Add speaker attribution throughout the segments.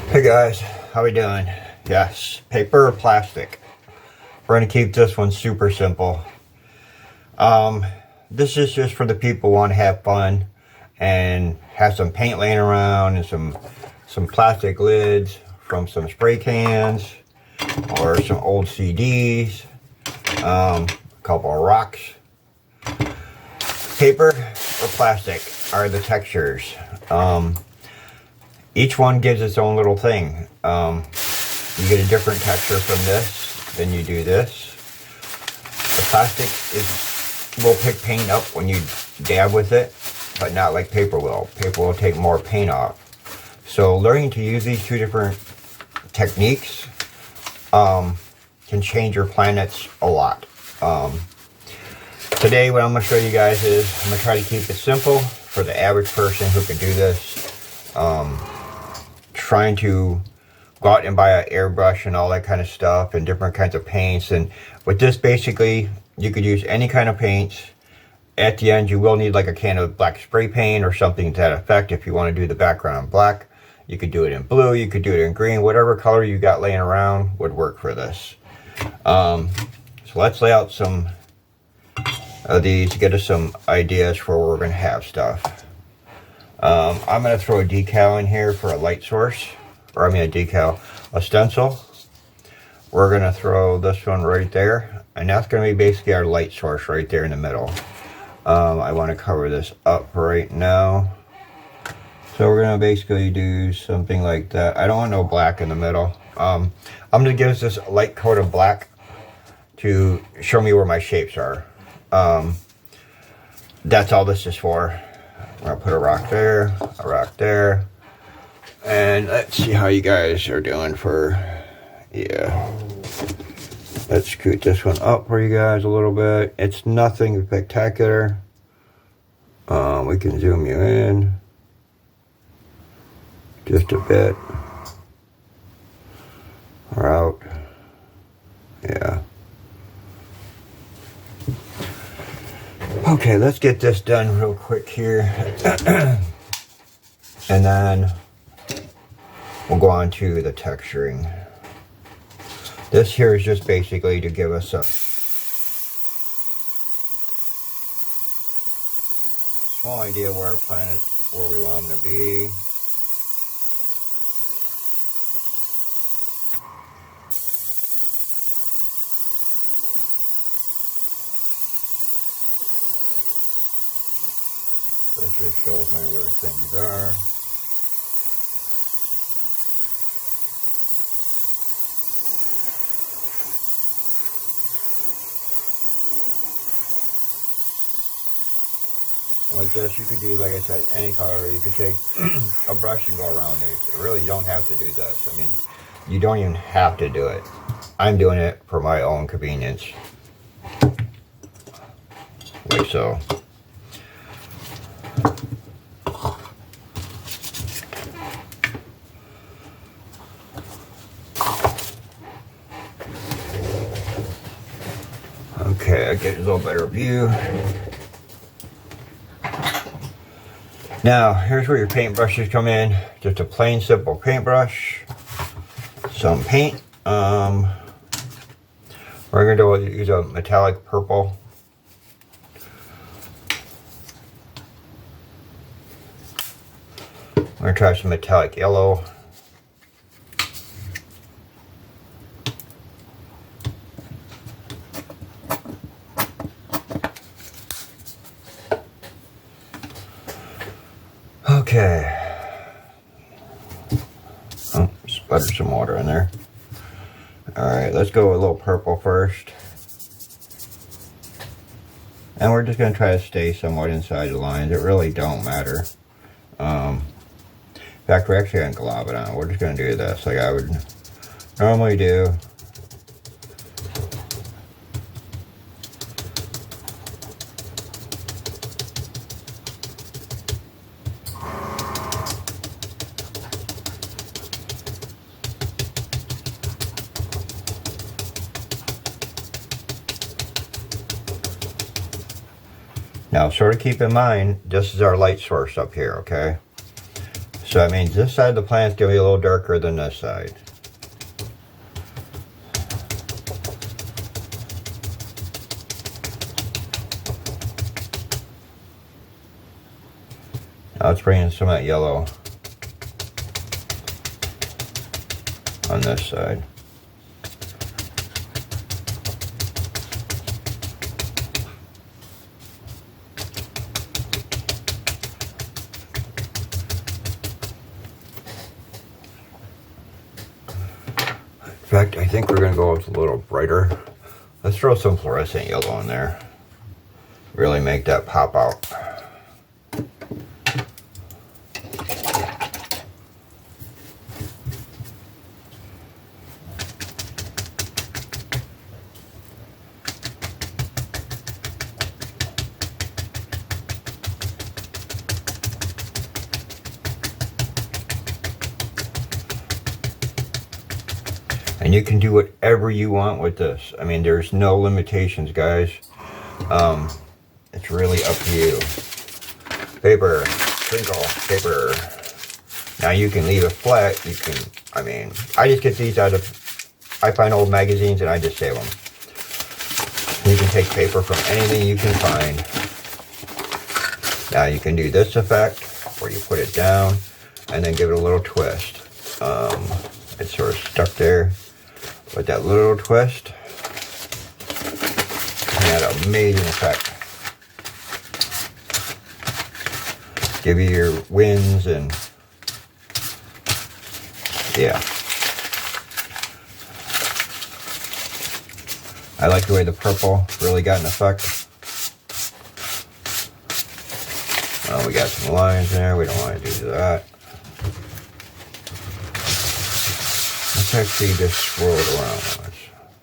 Speaker 1: Hey guys, how we doing? Yes, paper or plastic. We're gonna keep this one super simple. This is just for the people who want to have fun and have some paint laying around and some plastic lids from some spray cans or some old CDs, a couple of rocks. Paper or plastic are the textures. Each one gives its own little thing. You get a different texture from this than you do this. The plastic will pick paint up when you dab with it, but not like paper will. Paper will take more paint off. So learning to use these two different techniques can change your planets a lot. Today what I'm going to show you guys is I'm going to try to keep it simple for the average person who can do this. Trying to go out and buy an airbrush and all that kind of stuff and different kinds of paints. And with this, basically you could use any kind of paints. At the end you will need like a can of black spray paint or something to that effect. If you want to do the background in black, you could do it in blue, you could do it in green, whatever color you got laying around would work for this. So let's lay out some of these to get us some ideas for where we're going to have stuff. I'm going to throw a decal in here for a light source, or I mean a stencil. We're going to throw this one right there, and that's going to be basically our light source right there in the middle. I want to cover this up right now. So we're going to basically do something like that. I don't want no black in the middle. I'm going to give this a light coat of black to show me where my shapes are. That's all this is for. I'm going to put a rock there, and let's see how you guys are doing for, yeah. Let's scoot this one up for you guys a little bit. It's nothing spectacular. We can zoom you in just a bit, or out, yeah. Okay, let's get this done real quick here. And then we'll go on to the texturing. This here is just basically to give us a small idea where our planet, where we want them to be. This just shows me where things are. Like this, you could do, like I said, any color. You could take a brush and go around these. You really don't have to do this. I mean, you don't even have to do it. I'm doing it for my own convenience. Like so. Okay, I get a little better view. Now, here's where your paintbrushes come in. Just a plain, simple paintbrush. Some paint. We're going to use a metallic purple. I'm going to try some metallic yellow. Okay. Oh, splatter some water in there. Alright, let's go with a little purple first. And we're just going to try to stay somewhat inside the lines. It really don't matter. In fact, we're actually going to glob it on. We're just going to do this like I would normally do. Now, sort of keep in mind, this is our light source up here, okay? So that means this side of the plant's going to be a little darker than this side. Now let's bring in some of that yellow on this side. In fact, I think we're going to go with a little brighter. Let's throw some fluorescent yellow in there. Really make that pop out. And you can do whatever you want with this. I mean, there's no limitations, guys. It's really up to you. Paper, crinkle, paper. Now you can leave it flat. You can, I mean, I just get these out of, I find old magazines and I just save them. You can take paper from anything you can find. Now you can do this effect where you put it down and then give it a little twist. It's sort of stuck there. With that little twist, and that amazing effect. Give you your winds and yeah. I like the way the purple really got an effect. Oh, we got some lines there. We don't want to do that. Let's actually just swirl it around.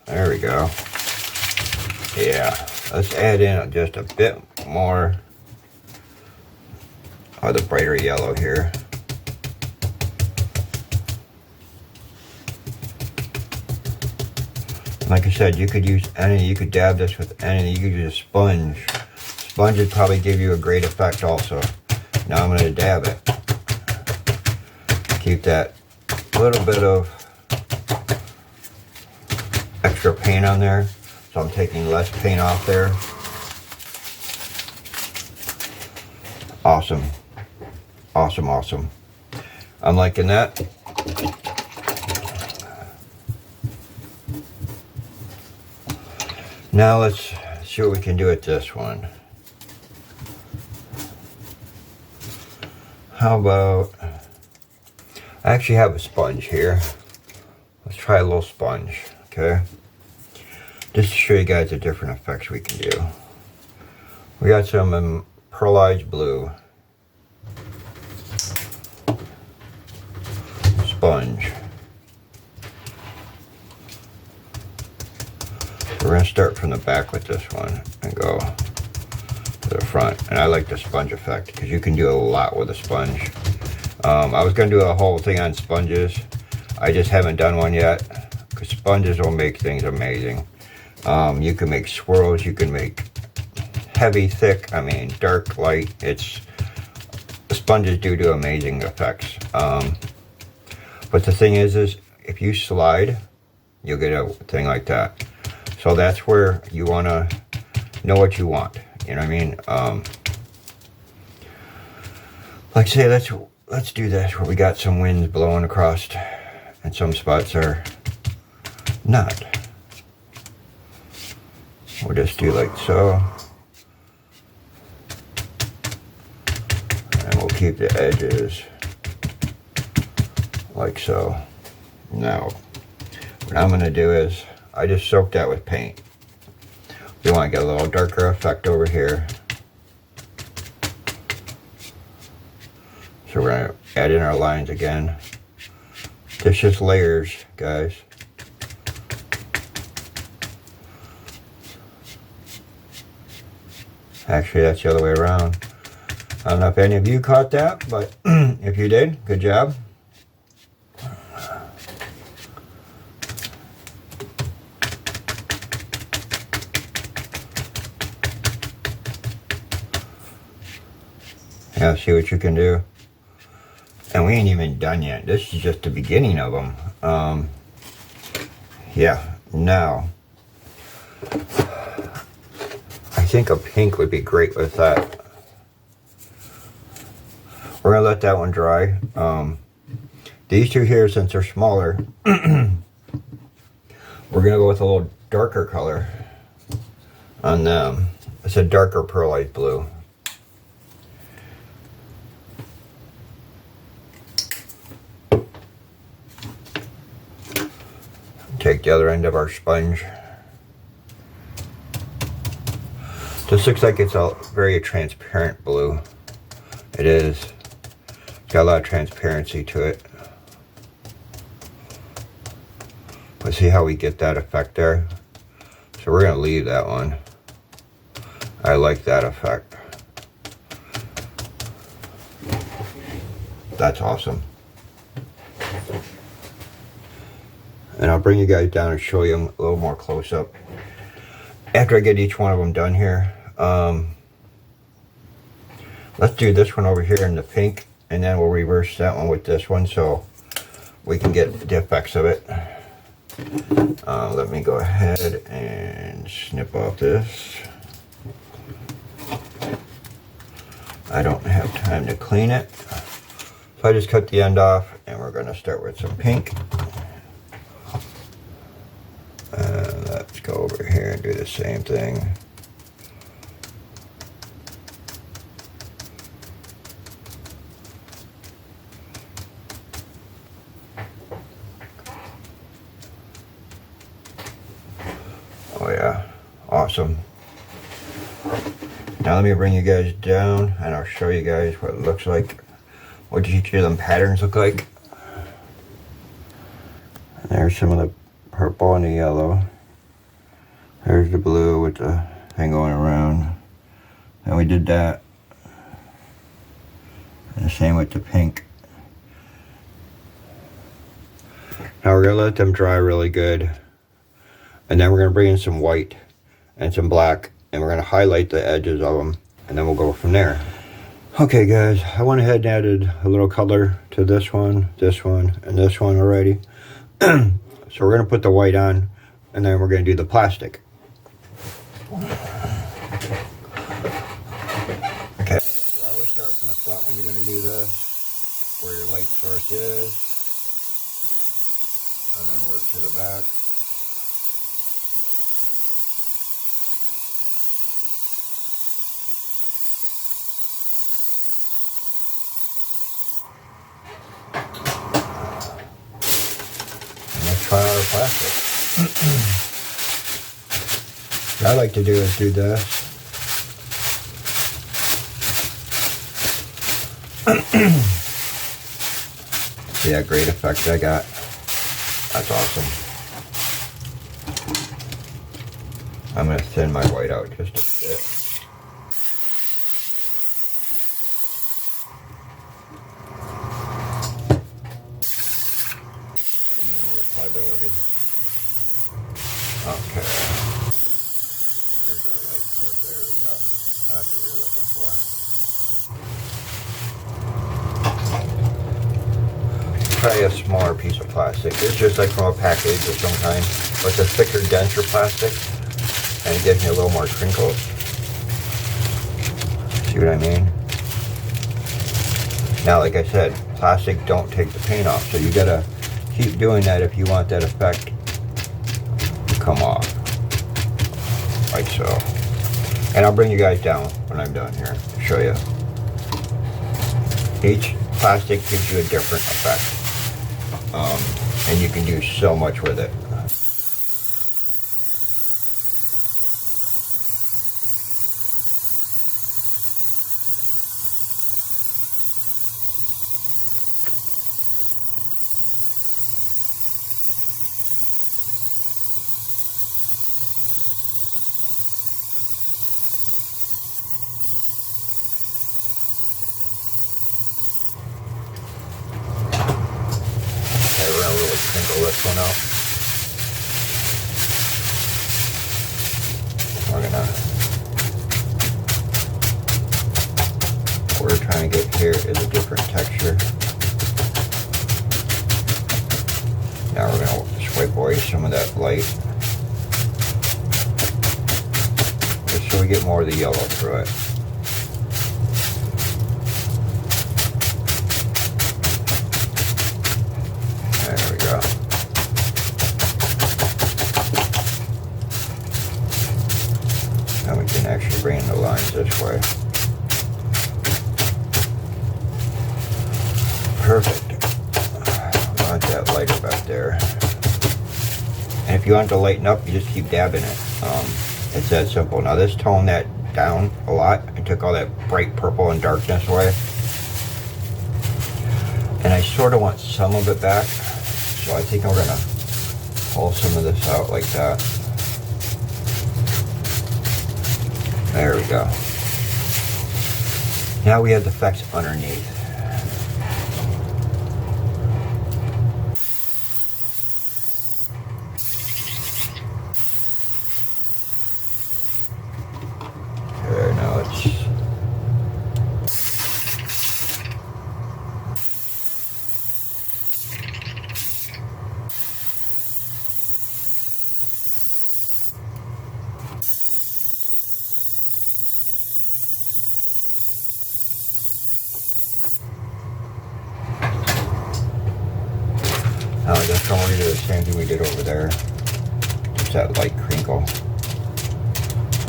Speaker 1: There we go. Yeah, let's add in just a bit more of the brighter yellow here. Like I said, you could use any, you could dab this with anything. You could use a sponge. Sponge would probably give you a great effect also. Now I'm going to dab it. Keep that little bit of extra paint on there, so I'm taking less paint off there. Awesome, awesome, awesome. I'm liking that. Now let's see what we can do with this one. How about, I actually have a sponge here. Let's try a little sponge, okay? Just to show you guys the different effects we can do. We got some pearlized blue. Sponge. We're going to start from the back with this one and go to the front. And I like the sponge effect because you can do a lot with a sponge. I was going to do a whole thing on sponges. I just haven't done one yet because sponges will make things amazing. You can make swirls, you can make heavy, thick, I mean dark, light. It's, sponges do amazing effects. But the thing is if you slide, you'll get a thing like that. So that's where you want to know what you want. You know what I mean? Like say, let's do this where we got some winds blowing across and some spots are not. We'll just do like so. And we'll keep the edges like so. Now, what I'm going to do is, I just soaked that with paint. We want to get a little darker effect over here. So we're going to add in our lines again. It's just layers, guys. Actually, that's the other way around. I don't know if any of you caught that, but if you did, good job. Yeah, see what you can do. And we ain't even done yet. This is just the beginning of them. Yeah, now, I think a pink would be great with that. We're gonna let that one dry. These two here, since they're smaller, we're gonna go with a little darker color on them. It's a darker pearlite blue. Take the other end of our sponge. This looks like it's a very transparent blue. It is. It's got a lot of transparency to it. But see how we get that effect there? So we're gonna leave that one. I like that effect. That's awesome. And I'll bring you guys down and show you them a little more close up after I get each one of them done here. Let's do this one over here in the pink, and then we'll reverse that one with this one so we can get the effects of it. Let me go ahead and snip off this. I don't have time to clean it, so I just cut the end off, and we're going to start with some pink. Let's go over here and do the same thing. Oh yeah, awesome. Now let me bring you guys down and I'll show you guys what it looks like. What each of them patterns look like. And there's some of the purple and the yellow. There's the blue with the thing going around. And we did that. And the same with the pink. Now we're going to let them dry really good. And then we're going to bring in some white and some black. And we're going to highlight the edges of them. And then we'll go from there. Okay guys, I went ahead and added a little color to this one, and this one already. So we're going to put the white on, and then we're going to do the plastic. Okay. So I always start from the front when you're going to do this, where your light source is, and then work to the back. Try out our plastic. What I like to do is do this. See that great effect I got? That's awesome. I'm going to thin my white out just a bit. Okay. There's our light cord. There we go. That's what you're looking for. Try a smaller piece of plastic. It's just like from a package of some kind, but it's a thicker, denser plastic, and it gives me a little more crinkles. See what I mean? Now, like I said, plastic don't take the paint off, so you gotta keep doing that if you want that effect to come off, like so. And I'll bring you guys down when I'm done here to show you. Each plastic gives you a different effect, and you can do so much with it. Crinkle this one out. What we're trying to get here is a different texture. Now we're going to swipe away some of that light, just so we get more of the yellow through it. There we go. Now we can actually bring the lines this way. Perfect. I want that lighter back there. And if you want to lighten up, you just keep dabbing it. It's that simple. Now this toned that down a lot and took all that bright purple and darkness away. And I sort of want some of it back. So I think I'm going to pull some of this out like that. There we go. Now we have the effects underneath. Okay, now it's... Now I just don't want to do the same thing we did over there. Just that light crinkle.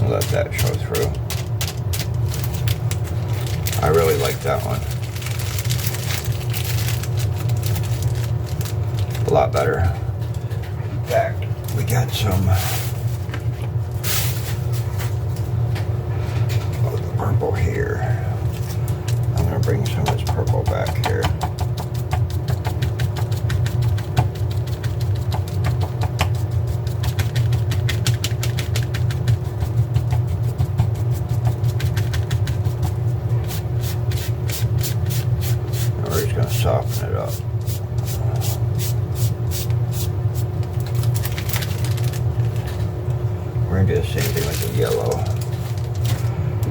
Speaker 1: I'll let that show through. I really like that one. A lot better. In fact, we got some of the purple here. I'm going to bring some of this purple back here. Soften it up. We're going to do the same thing with the yellow.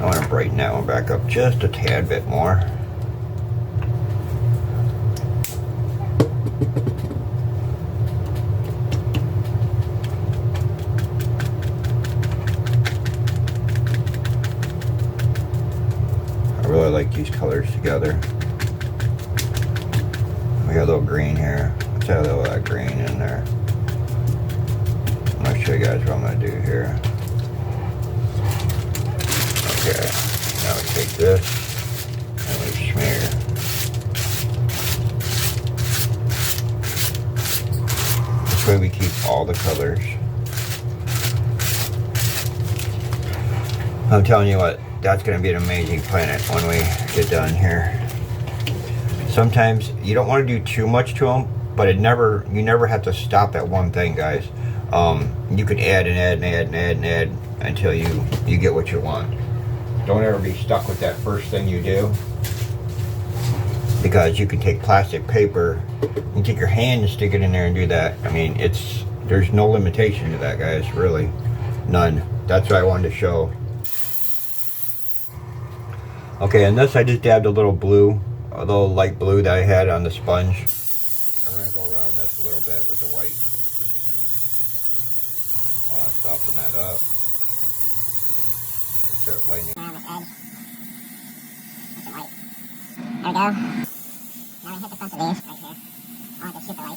Speaker 1: I want to brighten that one back up just a tad bit more. I really like these colors together. We got a little green here. Let's add a little of that green in there. I'm going to show you guys what I'm going to do here. Okay, now we take this and we smear. This way we keep all the colors. I'm telling you what, that's going to be an amazing planet when we get done here. Sometimes you don't want to do too much to them, but you never have to stop at one thing, guys. You can add and add and add and add and add until you get what you want. Don't ever be stuck with that first thing you do, because you can take plastic paper, you can take your hand and stick it in there and do that. I mean, there's no limitation to that, guys, really. None. That's what I wanted to show. Okay, and this I just dabbed a little blue. A little light blue that I had on the sponge. And we're going to go around this a little bit with the white. I want to soften that up. And start lightening.
Speaker 2: Around this edge. With the white. There we go. Now we hit the front of these right here. I want to shoot the light.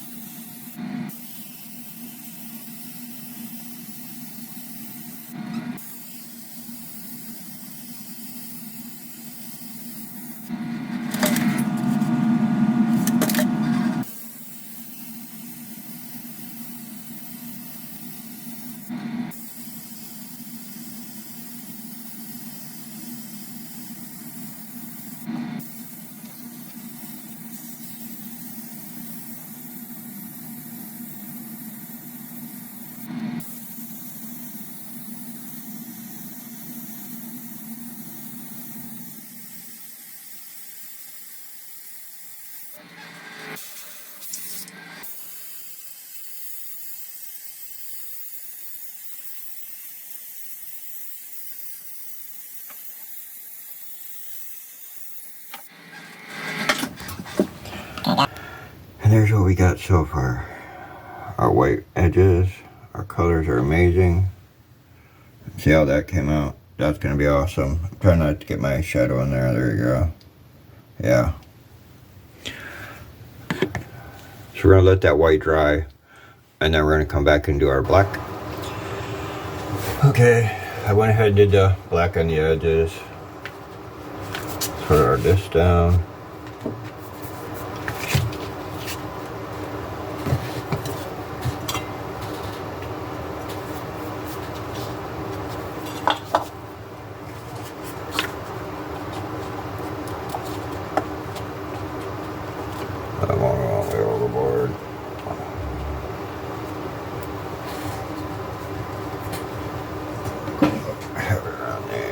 Speaker 1: And there's what we got so far. our white edges. Our colors are amazing. See how that came out? That's going to be awesome. I'm trying not to get my shadow in there. There you go. Yeah. So we're going to let that white dry. And then we're going to come back and do our black. Okay. I went ahead and did the black on the edges. Put this down. I'm going all the way overboard. Have it around there.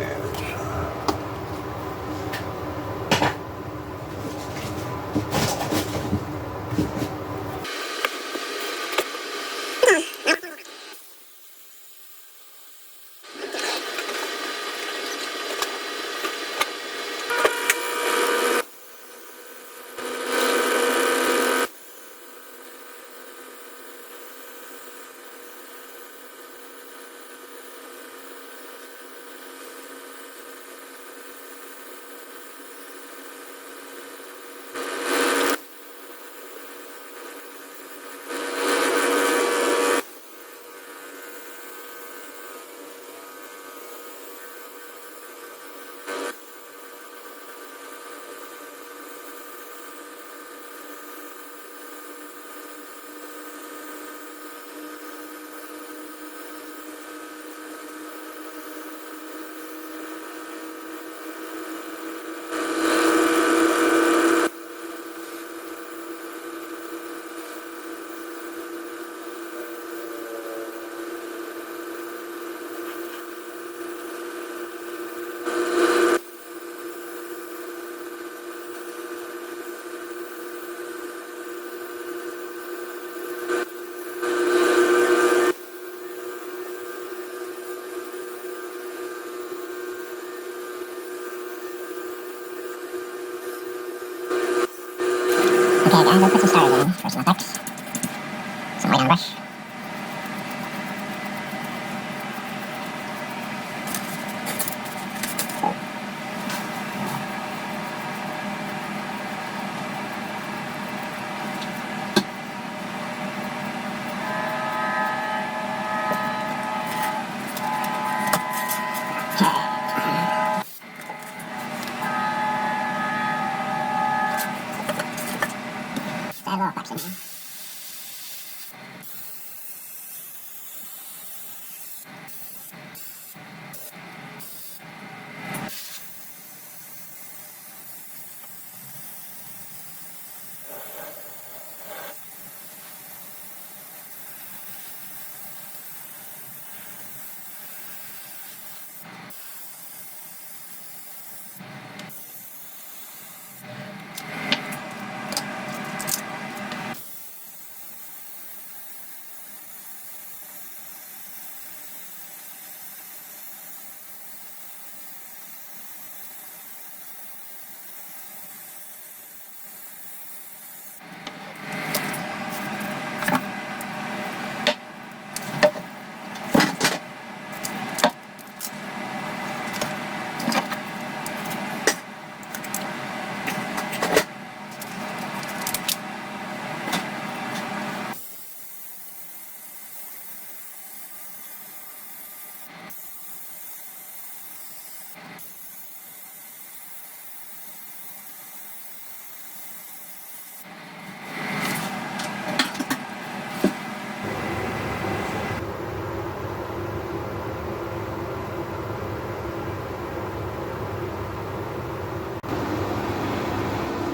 Speaker 1: Okay guys, let's put some stars in for some effects. Some white on brush. Add a little effects in here.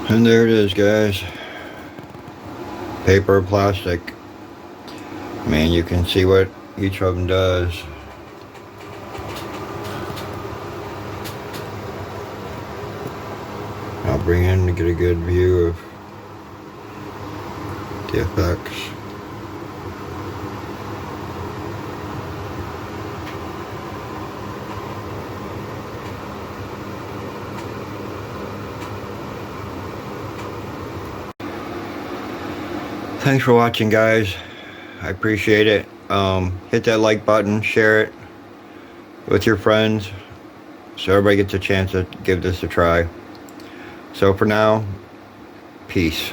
Speaker 1: And there it is, guys. Paper or plastic. Man, you can see what each of them does. I'll bring in to get a good view of the effects. Thanks for watching, guys. I appreciate it. Hit that like button, share it with your friends so everybody gets a chance to give this a try. So for now, peace.